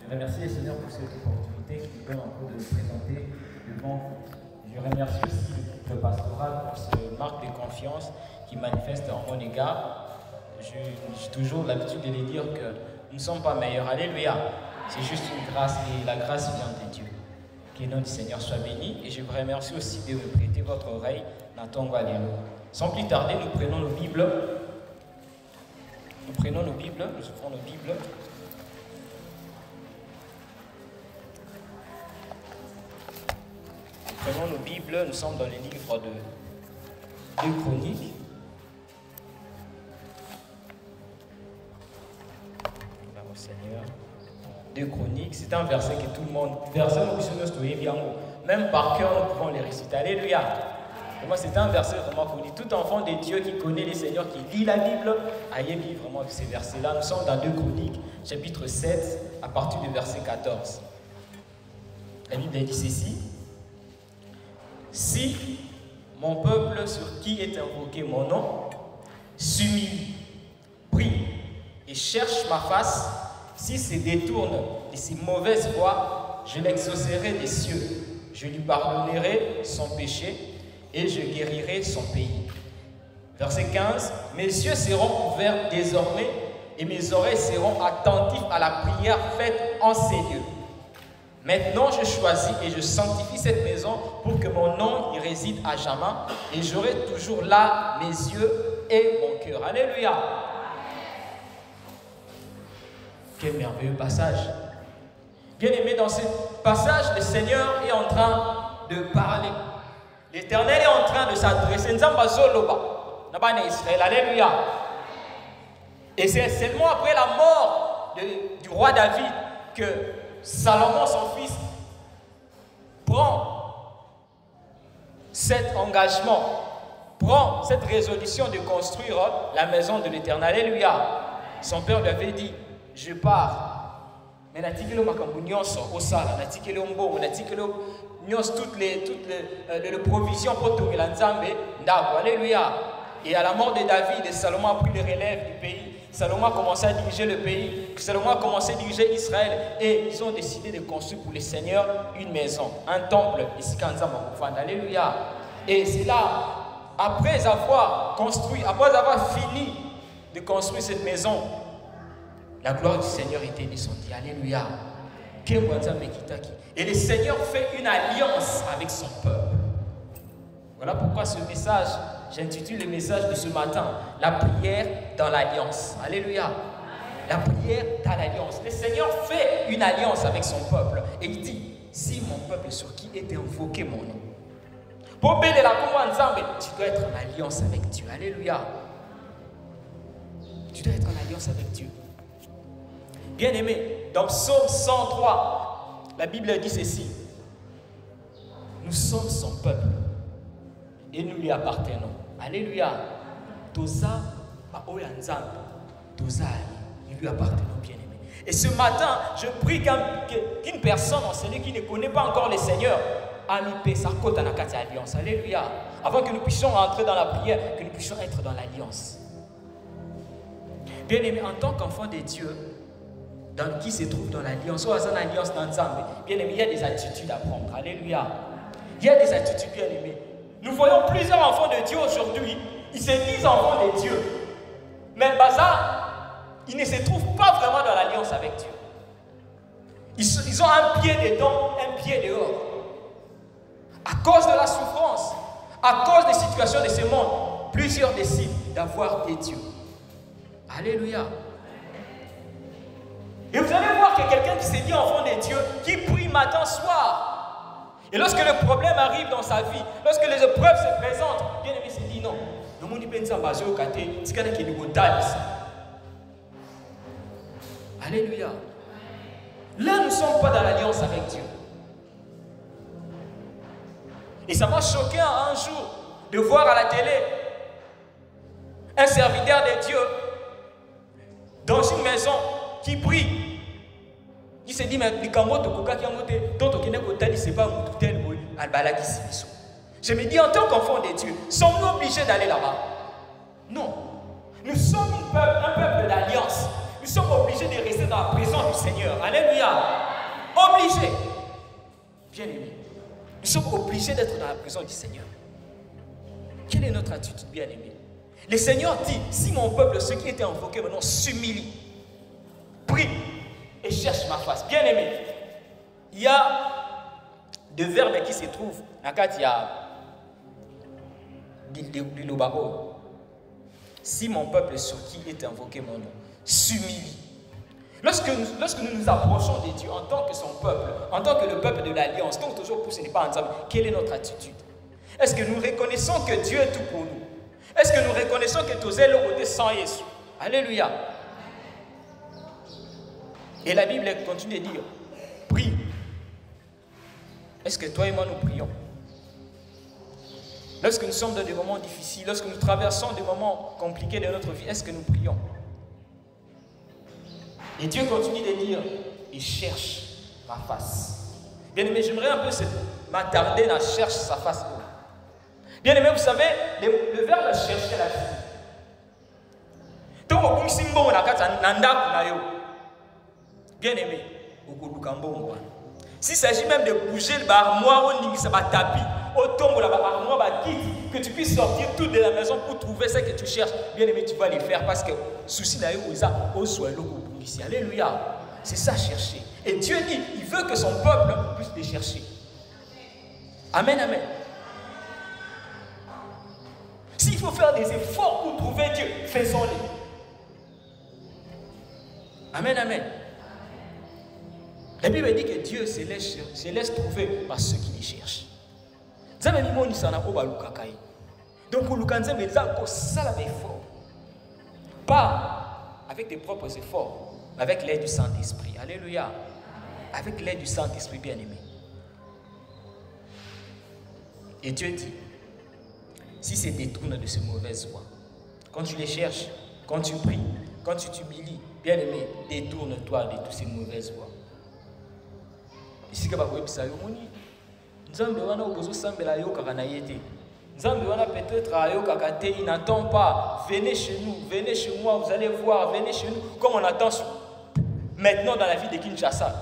Je remercie le Seigneur pour cette opportunité qui nous donne encore de nous présenter devant vous. Je remercie aussi le pastoral pour ce marque de confiance qui manifeste en mon égard. J'ai toujours l'habitude de les dire que nous ne sommes pas meilleurs. Alléluia. C'est juste une grâce et la grâce vient de Dieu. Que le nom du Seigneur soit béni. Et je vous remercie aussi de me prêter votre oreille. Sans plus tarder, nous prenons nos Bibles. Nous ouvrons nos Bibles. Prenons nos Bibles, nous sommes dans les livres de 2 Chroniques. Là, au Seigneur. 2 Chroniques, c'est un verset que tout le monde, même par cœur, nous pouvons les réciter. Alléluia. Et moi, c'est un verset vraiment connu. Tout enfant de Dieu qui connaît le Seigneur, qui lit la Bible, aïe vraiment de ces versets-là. Nous sommes dans 2 Chroniques, chapitre 7, à partir du verset 14. La Bible dit ceci. Si mon peuple sur qui est invoqué mon nom s'humilie, prie et cherche ma face, s'il se détourne de ses mauvaises voies, je l'exaucerai des cieux, je lui pardonnerai son péché et je guérirai son pays. Verset 15, mes yeux seront ouverts désormais et mes oreilles seront attentives à la prière faite en ces lieux. Maintenant, je choisis et je sanctifie cette maison pour que mon nom y réside à jamais et j'aurai toujours là mes yeux et mon cœur. Alléluia. Quel merveilleux passage. Bien aimé, dans ce passage, le Seigneur est en train de parler. L'Éternel est en train de s'adresser. Alléluia. Et c'est seulement après la mort du roi David que Salomon, son fils, prend cet engagement, prend cette résolution de construire la maison de l'Éternel. Alléluia. Son père lui avait dit, je pars. Mais toutes les provisions pour tourner l'ensemble. Alléluia. Et à la mort de David, Salomon a pris le relève du pays. Salomon a commencé à diriger le pays. Salomon a commencé à diriger Israël. Et ils ont décidé de construire pour le Seigneur une maison, un temple. Alléluia. Et c'est là, après avoir construit, après avoir fini de construire cette maison, la gloire du Seigneur était descendue. Alléluia. Et le Seigneur fait une alliance avec son peuple. Voilà pourquoi ce message, j'intitule le message de ce matin, la prière dans l'alliance. Alléluia. La prière dans l'alliance. Le Seigneur fait une alliance avec son peuple. Et il dit, si mon peuple sur qui est invoqué mon nom, pour béler la ensemble, tu dois être en alliance avec Dieu. Alléluia. Tu dois être en alliance avec Dieu. Bien aimé, dans Psaume 103, la Bible dit ceci. Nous sommes son peuple. Et nous lui appartenons. Alléluia. Toza, nous lui appartenons, bien aimé. Et ce matin, je prie qu'une personne en celui qui ne connaît pas encore le Seigneur, alliance. Alléluia. Avant que nous puissions rentrer dans la prière, que nous puissions être dans l'alliance. Bien aimé, en tant qu'enfant de Dieu, qui se trouve dans l'alliance, ou dans l'alliance d'ensemble, bien aimé, il y a des attitudes à prendre. Alléluia. Il y a des attitudes, bien aimé. Nous voyons plusieurs enfants de Dieu aujourd'hui, ils se disent enfants de Dieu. Mais ils ne se trouvent pas vraiment dans l'alliance avec Dieu. Ils ont un pied dedans, un pied dehors. À cause de la souffrance, à cause des situations de ce monde, plusieurs décident d'avoir des dieux. Alléluia. Et vous allez voir que quelqu'un qui s'est dit enfant de Dieu, qui prie matin, soir, et lorsque le problème arrive dans sa vie, lorsque les épreuves se présentent, bien aimé se dit non. Alléluia. Là, nous ne sommes pas dans l'alliance avec Dieu. Et ça m'a choqué un jour de voir à la télé un serviteur de Dieu dans une maison qui prie. Il s'est dit, mais je me dis, en tant qu'enfant de Dieu, sommes-nous obligés d'aller là-bas? Non. Nous sommes un peuple d'alliance. Nous sommes obligés de rester dans la présence du Seigneur. Alléluia. Obligés. Bien-aimés, nous sommes obligés d'être dans la présence du Seigneur. Quelle est notre attitude, bien-aimés? Le Seigneur dit, si mon peuple, ceux qui étaient invoqués maintenant, s'humilient, prie et cherche ma face. Bien-aimés, il y a deux verbes qui se trouvent. En fait, il y a l'Ilobaro. Si mon peuple sur qui est invoqué mon nom s'humilie. Lorsque nous nous approchons de Dieu en tant que son peuple, en tant que le peuple de l'Alliance, donc toujours pour ce n'est pas ensemble, quelle est notre attitude? Est-ce que nous reconnaissons que Dieu est tout pour nous? Est-ce que nous reconnaissons que tous est le côté sans Jésus? Alléluia. Et la Bible continue de dire, prie. Est-ce que toi et moi nous prions? Lorsque nous sommes dans des moments difficiles, lorsque nous traversons des moments compliqués de notre vie, est-ce que nous prions? Et Dieu continue de dire, il cherche ma face. Bien-aimé, j'aimerais un peu m'attarder dans cherche sa face. Bien-aimé, vous savez, le verbe chercher la vie. Bien-aimé, s'il s'agit même de bouger l'armoire, que tu puisses sortir tout de la maison pour trouver ce que tu cherches, bien-aimé, tu vas le faire parce que souci n'a eu ici. Alléluia. C'est ça chercher. Et Dieu dit, il veut que son peuple puisse les chercher. Amen, amen. S'il faut faire des efforts pour trouver Dieu, faisons-les. Amen, amen. La Bible dit que Dieu se laisse trouver par ceux qui les cherchent. Donc, pour pas avec tes propres efforts, mais avec l'aide du Saint-Esprit. Alléluia. Avec l'aide du Saint-Esprit, bien-aimé. Et Dieu dit, si c'est détourne de ces mauvaises voies, quand tu les cherches, quand tu pries, quand tu t'humilies, bien-aimé, détourne-toi de toutes ces mauvaises voies. Ici, peut-être il n'attend pas. Venez chez nous, venez chez moi, vous allez voir, venez chez nous. Comme on attend maintenant dans la vie de Kinshasa.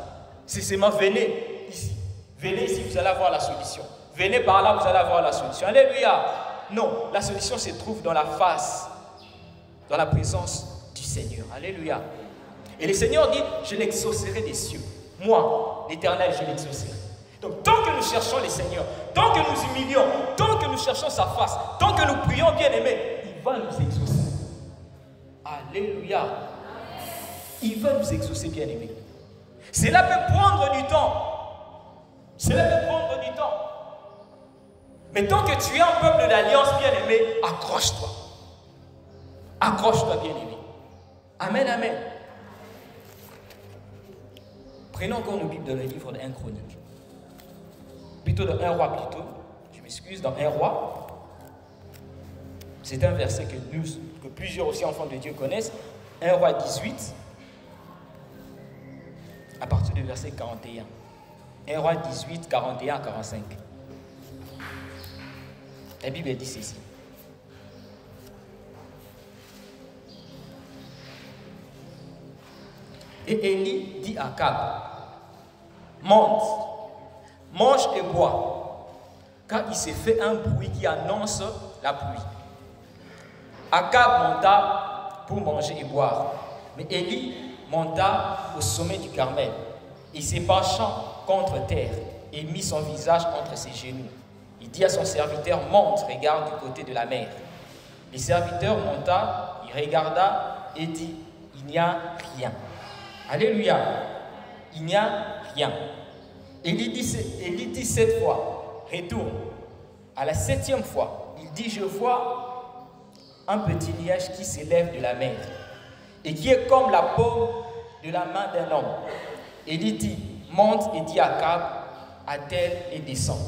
C'est seulement venez ici. Venez ici, vous allez avoir la solution. Venez par là, vous allez avoir la solution. Alléluia. Non, la solution se trouve dans la face, dans la présence du Seigneur. Alléluia. Et le Seigneur dit, je l'exaucerai des cieux. Moi, l'Éternel, je l'exaucerai. Donc, tant que nous cherchons le Seigneur, tant que nous humilions, tant que nous cherchons sa face, tant que nous prions, bien-aimés, il va nous exaucer. Alléluia. Il va nous exaucer, bien-aimés. Cela peut prendre du temps. Cela peut prendre du temps. Mais tant que tu es un peuple d'alliance, bien-aimé, accroche-toi. Accroche-toi, bien-aimé. Amen, amen. Prenons encore nos Bibles dans le livre de 1 Chronique. Plutôt dans 1 Roi, plutôt. Je m'excuse, dans 1 Roi. C'est un verset que plusieurs aussi enfants de Dieu connaissent. 1 Roi 18, à partir du verset 41. 1 Roi 18, 41 à 45. La Bible dit ceci. Et Élie dit à Akab, monte, mange et bois, car il s'est fait un bruit qui annonce la pluie. Akab monta pour manger et boire, mais Élie monta au sommet du Carmel. Il s'épanchant contre terre et mit son visage entre ses genoux. Il dit à son serviteur, monte, regarde du côté de la mer. Le serviteur monta, il regarda et dit, il n'y a rien. Alléluia. Il n'y a rien. Élie dit 7 fois, retourne. À la 7e fois, il dit, je vois un petit nuage qui s'élève de la mer et qui est comme la paume de la main d'un homme. Élie dit, monte et dit à Akab, attelle et descend,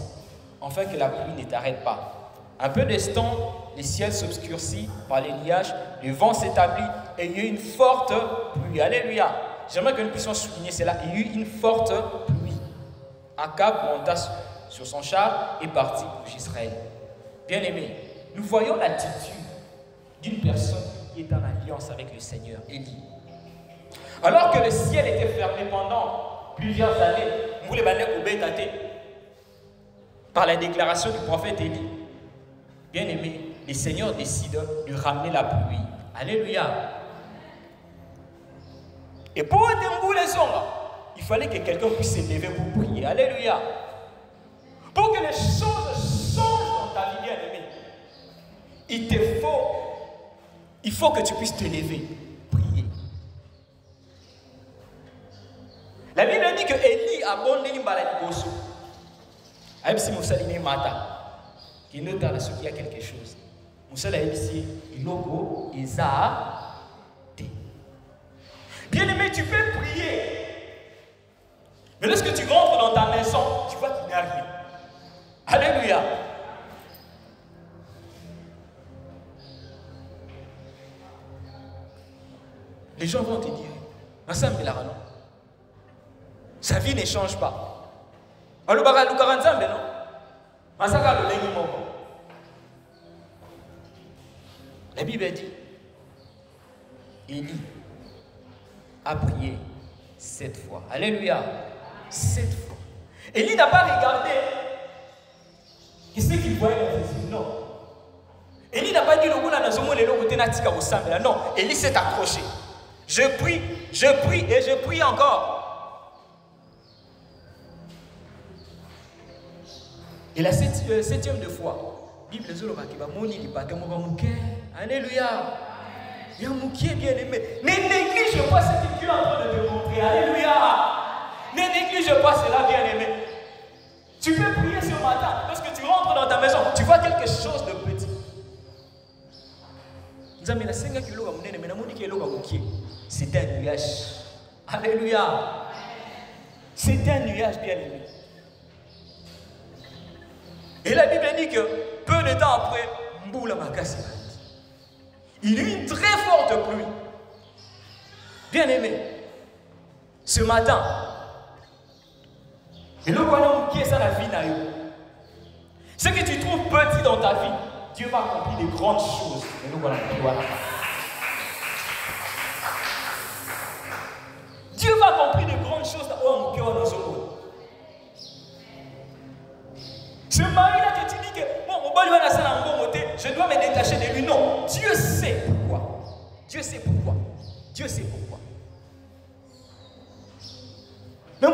afin que la pluie ne t'arrête pas. Un peu d'instant, le ciel s'obscurcit par les nuages, le vent s'établit et il y eut une forte pluie. Alléluia. J'aimerais que nous puissions souligner cela. Il y eut une forte pluie. Akab monta sur son char et partit pour Israël. Bien-aimés, nous voyons l'attitude d'une personne qui est en alliance avec le Seigneur, Élie. Alors que le ciel était fermé pendant plusieurs années, vous les bandez au bétaté, par la déclaration du prophète Élie. Bien aimé, le Seigneur décide de ramener la pluie. Alléluia. Et pour les hommes, il fallait que quelqu'un puisse se lever pour prier. Alléluia. Pour que les choses changent dans ta vie, bien aimé, il faut que tu puisses te lever, prier. La Bible dit que Élie a abondé l'imbalade bosso. Même si Moussa n'est mata, qui ne t'a qu'il y a quelque chose. Moussa l'a dit, il logo, Isa. Bien aimé, tu peux prier. Mais lorsque tu rentres dans ta maison, tu vois qu'il n'y a rien. Alléluia. Les gens vont te dire, sa vie ne change pas. La Bible dit, Élie a prié 7 fois. Alléluia. 7 fois. Élie n'a pas regardé qu'est-ce qu'il voyait dans ses yeux. Non. Élie n'a pas dit non. Élie s'est accroché. Je prie et je prie encore. Et la septième de fois, Bible alléluia. Il y a un moukier bien aimé. Ne néglige pas ce que Dieu est en train de te montrer. Alléluia. Ne néglige pas cela, bien aimé. Tu peux prier ce matin. Lorsque tu rentres dans ta maison, tu vois quelque chose de petit. C'est un nuage. Alléluia. C'est un nuage, bien aimé. Et la Bible dit que peu de temps après, Mboula Makasi, il y a eu une très forte pluie. Bien aimé, ce matin, et le voilà qui est ça la vie d'ailleurs. Ce que tu trouves petit dans ta vie, Dieu va accomplir de grandes choses. Et nous voilà. Dieu va accomplir de grandes choses dans mon cœur, dans nos monde. Ce mari-là que tu dis que bon, je dois me détacher de lui. Non, Dieu sait pourquoi. Dieu sait pourquoi. Dieu sait pourquoi. Mais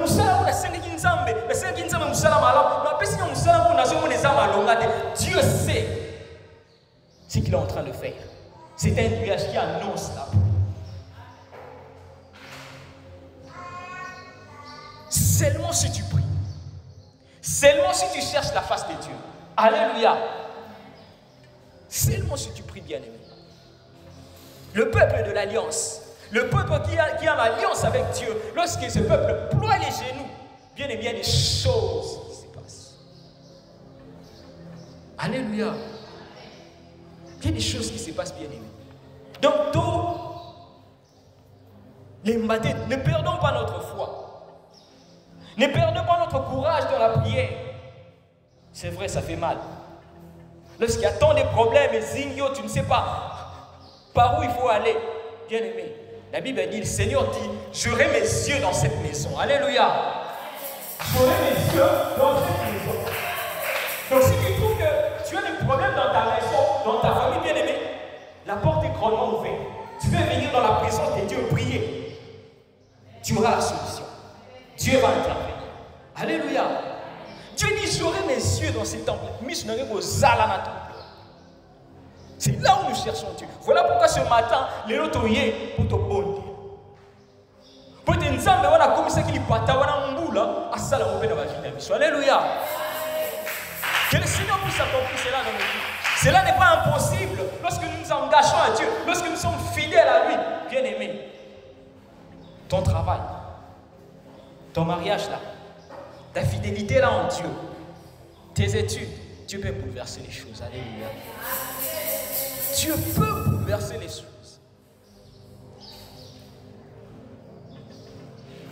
Dieu sait ce qu'il est en train de faire. C'est un nuage qui annonce la pluie. Seulement si tu pries. Seulement si tu cherches la face de Dieu. Alléluia. Seulement si tu pries, bien aimé. Le peuple de l'alliance, le peuple qui a l'alliance avec Dieu, lorsque ce peuple ploie les genoux, bien aimé, il y a des choses qui se passent. Alléluia. Il y a des choses qui se passent, bien aimé. Donc, ne perdons pas notre foi. Ne perdons pas notre courage dans la prière. C'est vrai, ça fait mal. Lorsqu'il y a tant de problèmes, tu ne sais pas par où il faut aller. Bien aimé, la Bible dit, le Seigneur dit, j'aurai mes yeux dans cette maison. Alléluia. J'aurai mes yeux dans cette maison. Donc si tu trouves que tu as des problèmes dans ta maison, dans ta famille, bien aimé, la porte est grandement ouverte. Tu peux venir dans la présence de Dieu prier. Tu auras la solution. Dieu va intervenir. Alléluia. Dieu dit, j'aurai mes yeux dans ces temples. C'est là où nous cherchons Dieu. Voilà pourquoi ce matin, les lotoyés pour te bondir. Pour te dire, on a comme ça qu'il pata, on a un boule, à ça la vie de Alléluia. Que le Seigneur puisse accomplir cela dans nos vies. Cela n'est pas impossible lorsque nous nous engageons à Dieu, lorsque nous sommes fidèles à lui. Bien aimé, ton travail, ton mariage là, ta fidélité là en Dieu, tes études, Dieu peut bouleverser les choses. Alléluia. Dieu peut bouleverser les choses.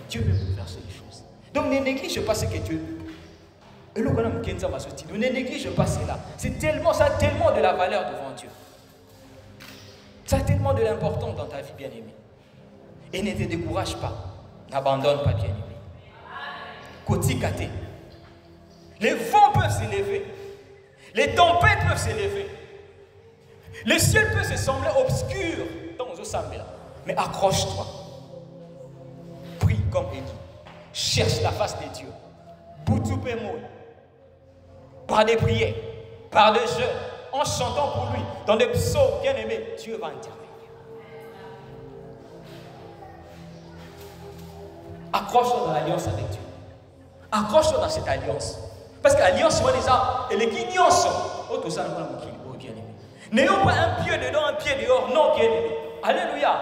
Dieu peut bouleverser les choses. Donc ne néglige pas ce que Dieu. Ne néglige pas cela. C'est tellement, ça a tellement de la valeur devant Dieu. Ça a tellement de l'importance dans ta vie, bien-aimée. Et ne te décourage pas. N'abandonne pas, bien-aimé. Koti kate. Les vents peuvent s'élever. Les tempêtes peuvent s'élever. Le ciel peut se sembler obscur. Mais accroche-toi. Prie comme Élie. Cherche la face de Dieu. Par des prières, par des jeûnes, en chantant pour lui, dans des psaumes bien-aimés, Dieu va intervenir. Accroche-toi dans l'alliance avec Dieu. Accroche-toi dans cette alliance. Parce que l'alliance, elle est guignonce. Oh, tout ça, oh, bien-aimé. N'ayons pas un pied dedans, un pied dehors. Non, bien-aimé. Alléluia.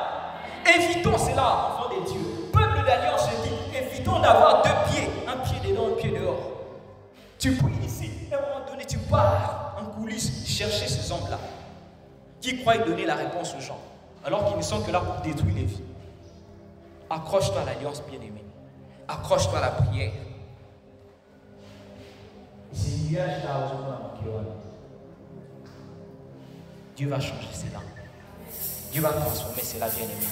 Évitons cela, enfants de Dieu. Peuple d'alliance, je dis, évitons d'avoir deux pieds. Un pied dedans, un pied dehors. Tu pries ici, et à un moment donné, tu pars en coulisses chercher ces hommes-là qui croient donner la réponse aux gens, alors qu'ils ne sont que là pour détruire les vies. Accroche-toi à l'alliance, bien-aimée. Accroche-toi à la prière. Dieu va changer cela. Dieu va transformer cela, bien-aimé.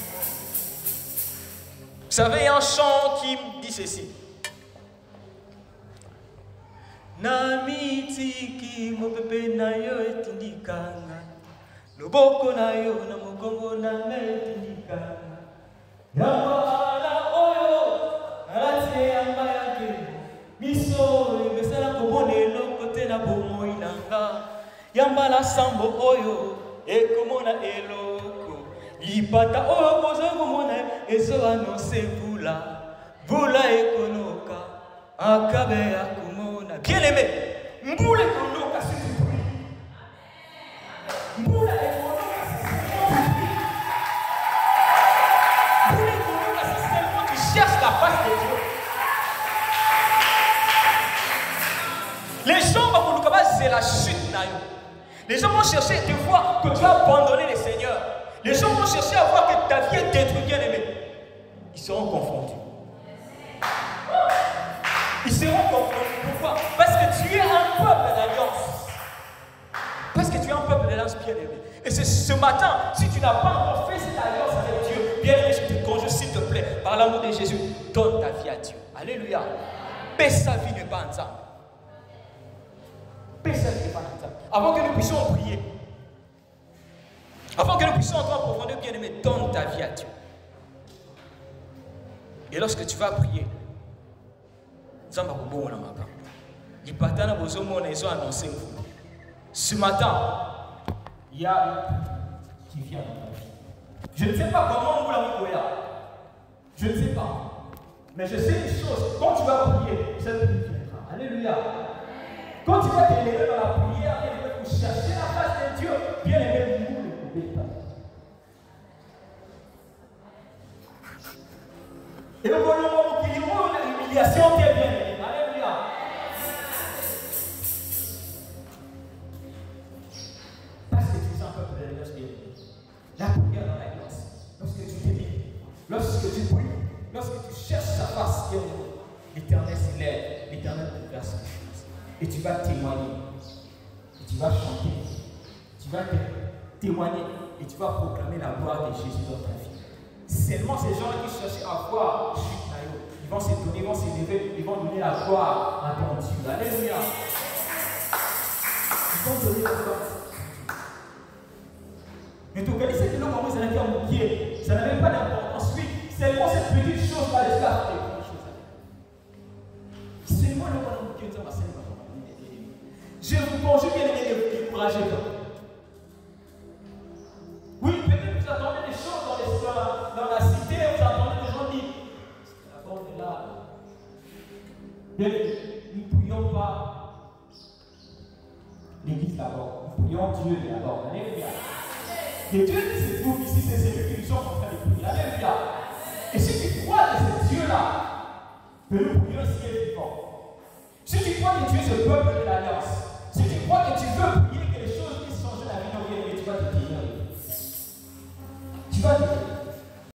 Vous savez, il y a un chant qui dit ceci. Namitiki mopepe na yo etindikanga loboko na yo na mokongo na etindikanga yamba oyo alati yamba yake miso mesala komone lokote na bomoi nanga yamba la sambo oyo ekomona eloko lipata oyo bozo komona ezo annonce vula ekonoka akabe ya bien-aimé, mboule konoka si tu pries. Mboule konoka si seulement tu cherches la face de Dieu. Les gens vont c'est la chute naïo. Les gens vont chercher à te voir que tu as abandonné le Seigneur. Les gens vont chercher à voir que ta vie est détruite, bien-aimé. Ils seront confondus. Ils seront confondus. Pourquoi? Parce que tu es un peuple d'alliance. Parce que tu es un peuple d'alliance, bien-aimé. Et c'est ce matin, si tu n'as pas encore fait cette alliance avec Dieu, bien-aimé, je te conjure, s'il te plaît, par l'amour de Jésus, donne ta vie à Dieu. Alléluia. Paix sa vie n'est pas ensemble. Paix sa vie n'est pas ensemble. Avant que nous puissions prier, avant que nous puissions entrer en profondeur, bien-aimé, donne ta vie à Dieu. Et lorsque tu vas prier, ce matin, il y a qui vient dans ta vie. Je ne sais pas comment vous l'avez trouvé. Je ne sais pas. Mais je sais une chose. Quand tu vas prier, cette prière viendra. Alléluia. Quand tu vas t'élever dans la prière, pour chercher la face de Dieu, bien aimé, nous ne pouvons pas. Et le moment qui est l'humiliation qui est bien aimée. Alléluia. Parce que tu es un peuple de l'alliance bien aimé. La prière dans l'alliance. Lorsque tu t'élis, lorsque tu pries, lorsque tu cherches sa face bien aimée, l'Éternel s'élève, l'Éternel te verse quelque chose. Et tu vas témoigner. Et tu vas chanter. Tu vas témoigner. Et tu vas proclamer la gloire de Jésus dans ta vie. Seulement ces gens qui cherchent à voir ils vont s'étonner, ils vont s'élever, ils vont donner la gloire à ton Dieu. Alléluia. Ils vont donner la gloire. Mais tu connais que l'homme vous allez faire mon pied. Ça n'avait pas d'importance. Oui, seulement cette petite chose va les faire quelque chose. Seulement le monde qui nous a passé. Je vous conjure bien de décourager. Oui, peut-être vous attendez des choses dans la cité, vous attendez des gens dire la porte est là. Bien, nous ne prions pas l'église d'abord, nous prions Dieu d'abord. Alléluia. Et Dieu qui se trouve ici, c'est celui qui nous sommes en train de prier. Alléluia. Et si tu crois que c'est Dieu-là, que nous prions si est vivant. Si tu crois que Dieu est ce peuple de l'alliance, si tu crois que tu veux prier que les choses puissent changer la vie de bien-aimé, tu vas te guérir. Tu vas te guérir.